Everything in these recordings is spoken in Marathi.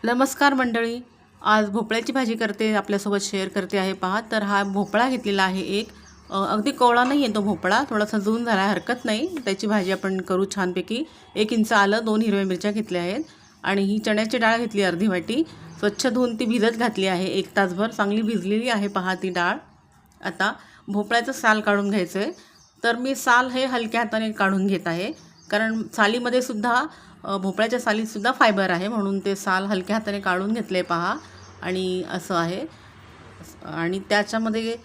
नमस्कार मंडळी, आज भोपळ्याची भाजी करते, आपल्यासोबत शेअर करते आहे पहा. तर हा भोपळा घेतलेला आहे एक. अगदी कोवळा नाही आहे तो भोपळा, थोडासा जून झाला आहे, हरकत नाही. त्याची भाजी आपण करू छानपैकी. 1 इंच आलं, 2 हिरव्या मिरच्या घेतल्या आहेत आणि ही चण्याची डाळ घेतली अर्धी वाटी. स्वच्छ धुवून ती भिजत घातली आहे 1 तासभर. चांगली भिजलेली आहे पहा ती डाळ. आता भोपळ्याचं साल काढून घ्यायचं आहे. तर मी साल हे हलक्या हाताने काढून घेत आहे, कारण सालीमध्ये सुद्धा भोपळ्याच्या सालीतसुद्धा फायबर आहे, म्हणून ते साल हलक्या हाताने काढून घेतले पहा. आणि असं आहे. आणि त्याच्यामध्ये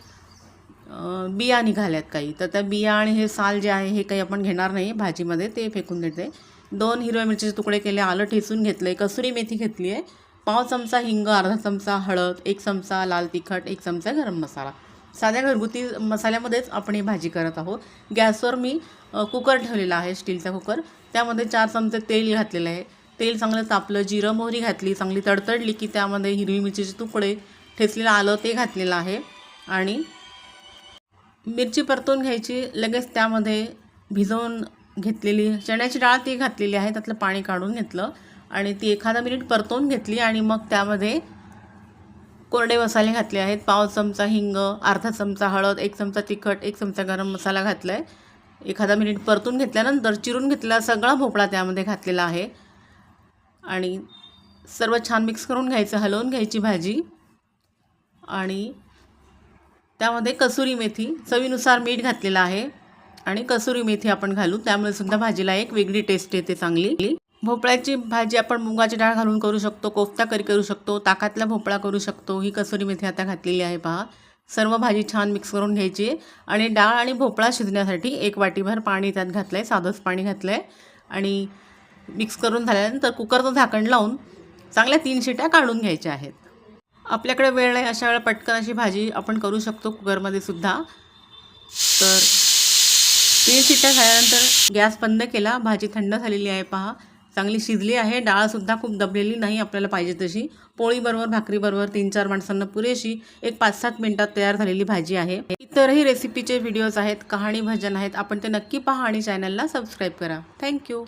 बिया निघाल्यात काही, तर त्या बिया आणि हे साल जे आहे हे काही आपण घेणार नाही भाजीमध्ये, ते फेकून देते. 2 हिरव्या मिरचीचे तुकडे केले, आलं ठेचून घेतलं आहे, कसुरी मेथी घेतली आहे, पाव चमचा हिंग, अर्धा चमचा हळद, 1 चमचा लाल तिखट, 1 चमचा गरम मसाला. साध्या घरगुती मसाल्यामध्येच आपण ही भाजी करत आहोत. गॅसवर मी कुकर ठेवलेला आहे, स्टीलचा कुकर. त्यामध्ये 4 चमचे तेल घातलेलं आहे. तेल चांगलं तापलं, जिरं मोहरी घातली, चांगली तडतडली की त्यामध्ये हिरवी मिरचीचे तुकडे, ठेचलेलं आलं ते घातलेलं आहे आणि मिरची परतून घ्यायची. लगेच त्यामध्ये भिजवून घेतलेली चण्याची डाळ ती घातलेली आहे, त्यातलं पाणी काढून घेतलं आणि ती एखादा मिनिट परतवून घेतली. आणि मग त्यामध्ये कोरडे मसाले घातले आहेत. पाव चमचा हिंग, अर्धा चमचा हळद, 1 चमचा तिखट, 1 चमचा गरम मसाला घातला आहे. एखादा मिनिट परतून घेतल्यानंतर चिरून घेतलेला सगळा भोपळा त्यामध्ये घातलेला आहे आणि सर्व छान मिक्स करून घ्यायचं, हलवून घ्यायची भाजी. आणि त्यामध्ये कसुरी मेथी, चवीनुसार मीठ घातलेलं आहे आणि कसुरी मेथी आपण घालू, त्यामुळे सुद्धा भाजीला एक वेगळी टेस्ट येते चांगली. भोपळ्याची भाजी आपण मुगाची डाळ घालून करू शकतो, कोफ्ता करी करू शकतो, ताकातला भोपळा करू शकतो. ही कसुरी मेथी आता घातलेली आहे पहा. सर्व भाजी छान मिक्स करून घ्यायची आणि डाळ आणि भोपळा शिजण्यासाठी 1 वाटीभर पाणी त्यात घातलं आहे, साधंच पाणी घातलं आहे. आणि मिक्स करून झाल्यानंतर कुकरचं झाकण लावून चांगल्या 3 शिट्या काढून घ्यायच्या आहेत. आपल्याकडे वेळ नाही अशा वेळेला पटकन अशी भाजी आपण करू शकतो कुकरमध्ये सुद्धा. तर 3 शिट्या झाल्यानंतर गॅस बंद केला. भाजी थंड झालेली आहे पहा, चांगली शिजली आहे. डाळसुद्धा खूप दबलेली नाही, आपल्याला पाहिजे तशी. पोळीबरोबर भाकरीबरोबर 3-4 माणसांना पुरेशी एक 5-7 मिनिटात तयार झालेली भाजी आहे. इतरही रेसिपीचे व्हिडिओज आहेत, कहाणी भजन आहेत, आपण ते नक्की पहा आणि चॅनलला सबस्क्राईब करा. थँक्यू.